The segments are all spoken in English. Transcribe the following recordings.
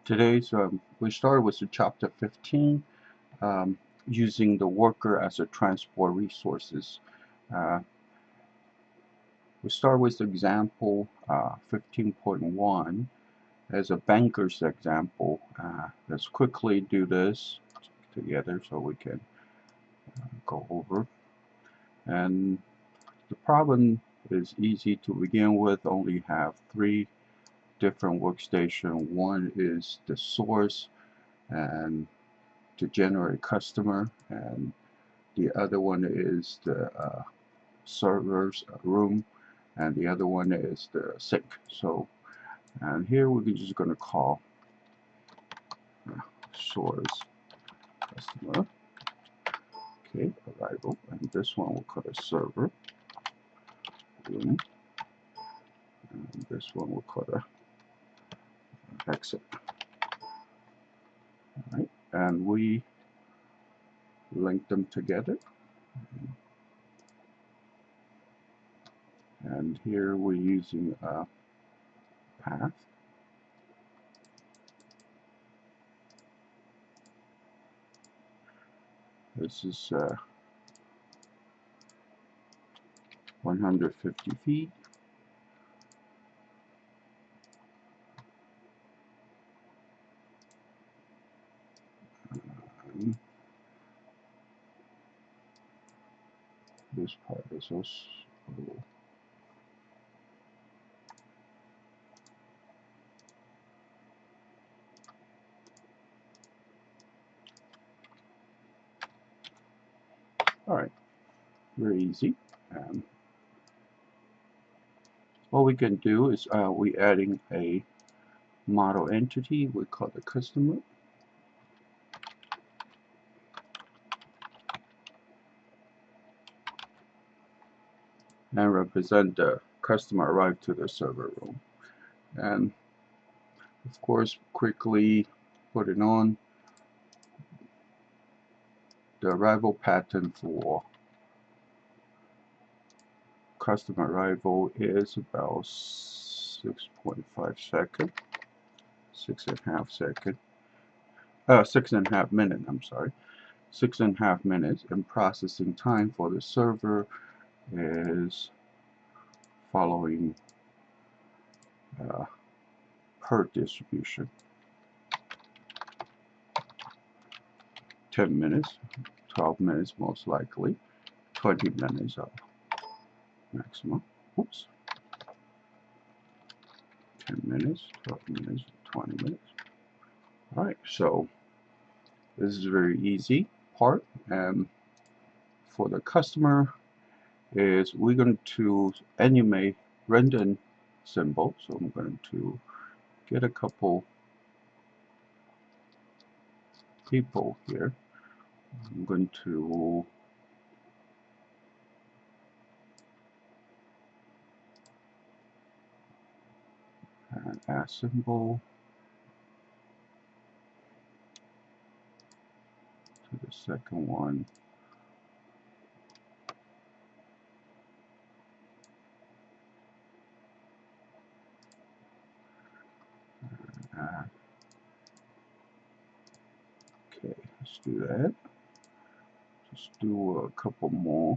Today's we started with the chapter 15, using the worker as a transport resources. Uh, we start with example 15.1 as a banker's example. Let's quickly do this together so we can go over. And the problem is easy to begin with. Only have three different workstations. One is the source and to generate customer, and the other one is the server's room, and the other one is the sink. So, and here we're just going to call source customer, okay, arrival, and this one we'll call a server room, and this one we'll call a exit. All right, and we link them together. And here we're using a path. This is 150 feet. This part is also all right, very easy. What we can do is we adding a model entity we call the customer, and represent the customer arrived to the server room, and of course quickly put it on. The arrival pattern for customer arrival is about 6.5 seconds, 6.5 seconds, 6.5 minutes, I'm sorry, 6.5 minutes, and processing time for the server is following per distribution, 10 minutes, 12 minutes most likely, 20 minutes of maximum. Oops. 10 minutes, 12 minutes, 20 minutes. All right, so this is a very easy part. And for the customer is we're going to animate random symbol. So I'm going to get a couple people here. I'm going to add symbol to the second one. Okay, let's do that. Just do a couple more.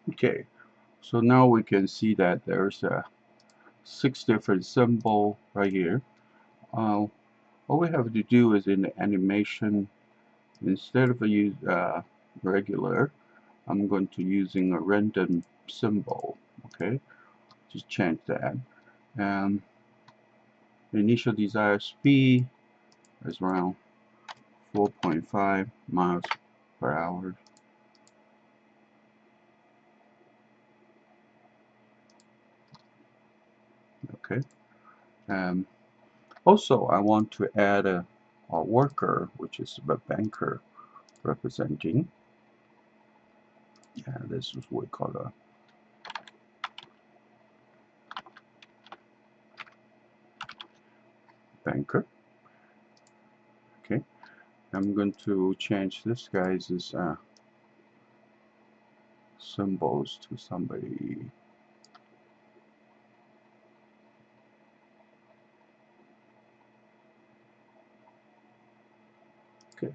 Okay, so now we can see that there's 6 different symbols right here. All we have to do is in the animation, instead of use regular, I'm going to using a random symbol. Okay, just change that. The initial desired speed is around 4.5 miles per hour. Okay. Also, I want to add a worker, which is the banker representing. This is what we call a banker. Okay. I'm going to change this guy's symbols to somebody. Okay.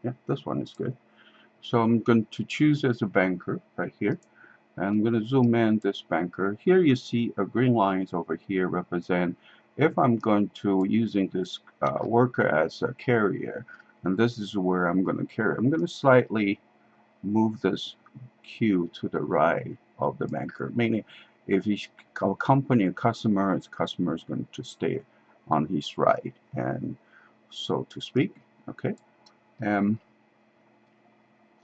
Yeah, this one is good. So I'm going to choose as a banker right here. I'm going to zoom in this banker. Here you see a green lines over here represent if I'm going to using this worker as a carrier, and this is where I'm going to carry. I'm going to slightly move this queue to the right of the banker, meaning if he's accompanying a customer, his customer is going to stay on his right, and so to speak. Okay.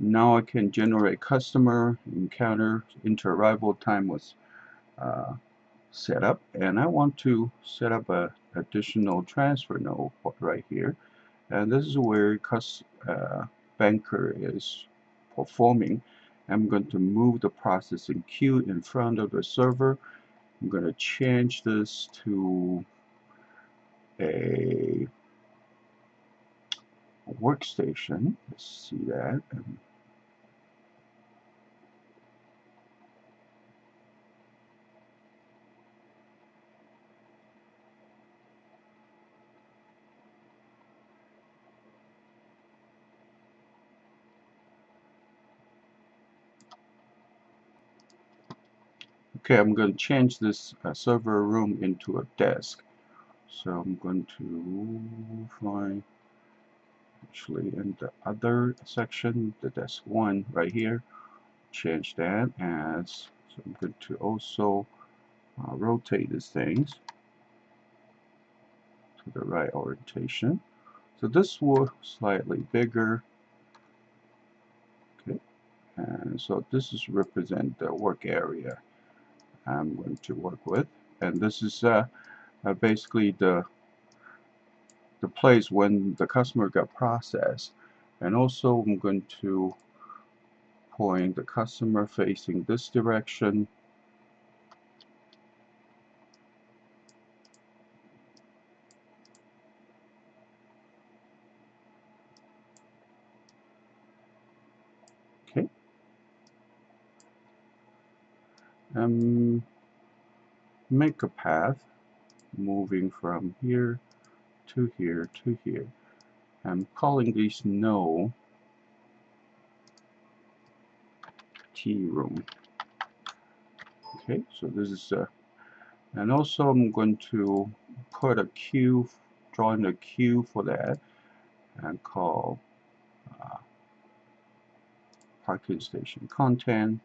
Now I can generate customer encounter inter-arrival time was set up, and I want to set up a additional transfer node right here, and this is where banker is performing. I'm going to move the processing queue in front of the server. I'm going to change this to a workstation. Let's see that. Okay, I'm going to change this server room into a desk. So I'm going to find, actually in the other section, the desk 1 right here, change that as, so I'm going to also rotate these things to the right orientation. So this will slightly bigger. Okay, and so this is represent the work area I'm going to work with, and this is basically the place when the customer got processed. And also I'm going to point the customer facing this direction. Okay. Make a path moving from here to here to here. I'm calling these no T room. Okay, so this is and also I'm going to put a queue, drawing a queue for that, and call parking station content.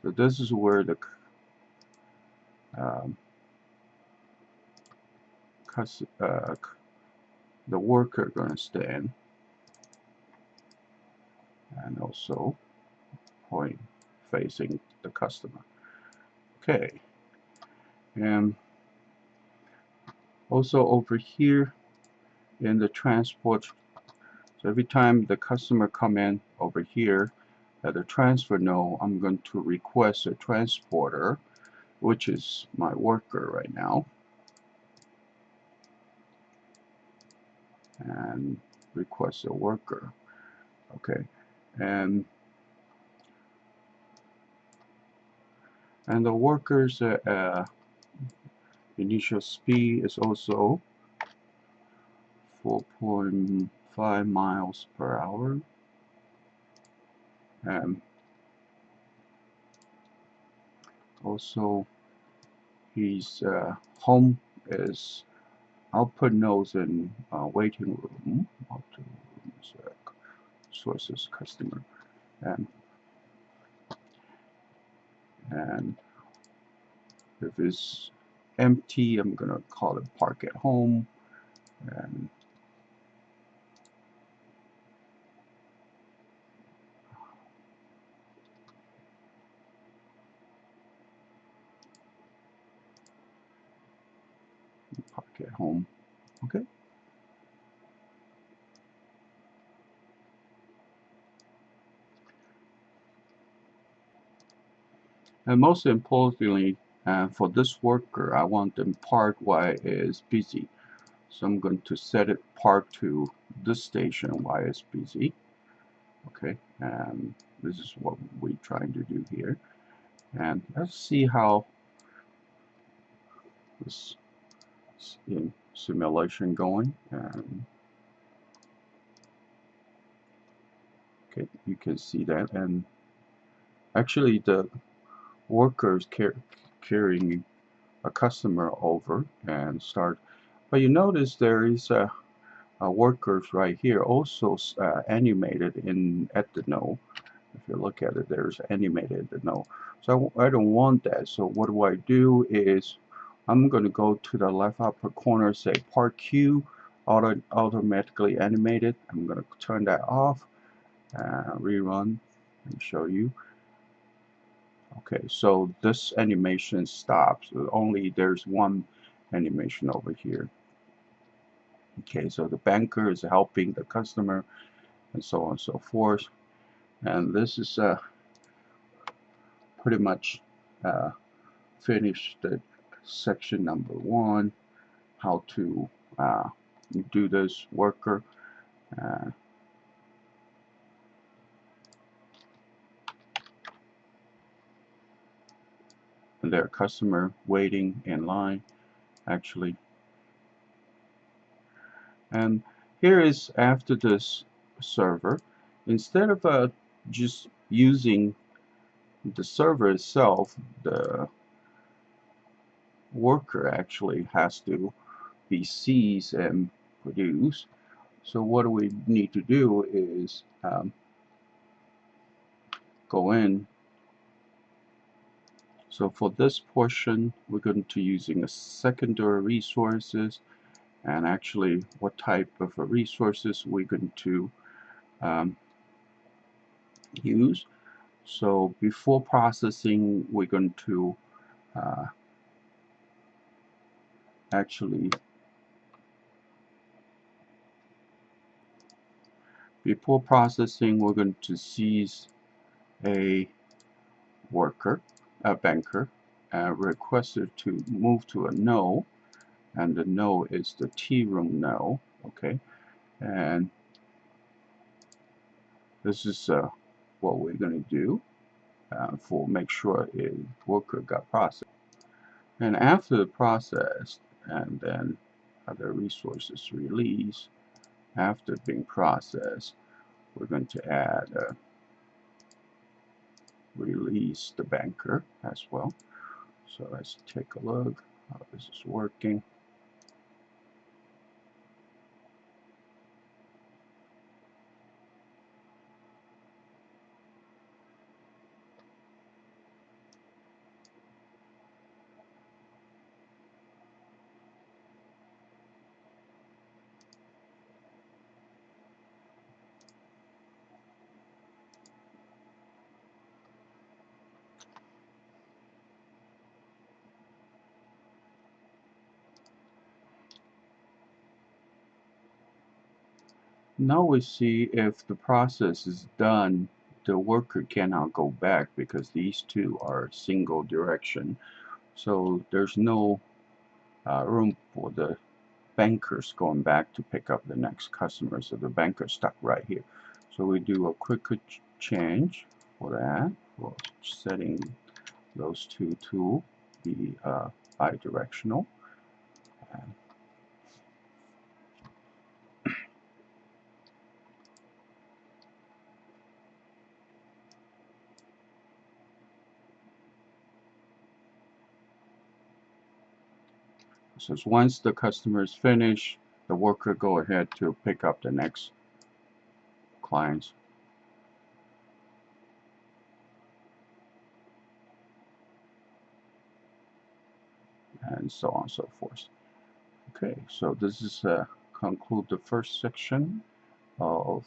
So this is where the um, the worker going to stand, and also point facing the customer. Okay, and also over here in the transport, so every time the customer come in over here at the transfer node, I'm going to request a transporter, which is my worker right now, and request a worker. Okay, and the worker's initial speed is also 4.5 miles per hour. And also his home is output nodes and waiting room. resources customer. And if it's empty, I'm gonna call it park at home, and park at home. Okay. And most importantly, for this worker, I want them parked while it is busy. So I'm going to set it park to this station while it's busy. Okay, and this is what we're trying to do here. And let's see how this in simulation going. And okay, you can see that. And actually, the workers carrying a customer over and start. But you notice there is a workers right here also animated in at the node. If you look at it, there's animated at the node. So I don't want that. So what do I do is I'm going to go to the left upper corner, say Park Queue, automatically animated. I'm going to turn that off, rerun, and show you. Okay, so this animation stops. Only there's one animation over here. Okay, so the banker is helping the customer, and so on and so forth. And this is pretty much finished the section number 1, how to do this worker. And their customer waiting in line actually. And here is after this server. Instead of just using the server itself, the worker actually has to be seized and produced. So what we need to do is go in. So for this portion, we're going to using a secondary resources, and actually what type of resources we're going to use. So before processing, we're going to actually before processing, we're going to seize a worker, a banker, requested to move to a node, and the node is the T room node. Okay, and this is what we're going to do for make sure a worker got processed. And after the process, and then other resources release, after being processed, we're going to add release the banker as well. So let's take a look how this is working. Now we see if the process is done, the worker cannot go back because these two are single direction. So there's no room for the bankers going back to pick up the next customer. So the banker's stuck right here. So we do a quick change for that, for setting those two to be bidirectional. So once the customer is finished, the worker go ahead to pick up the next clients. and so on and so forth. Okay, so this is conclude the first section of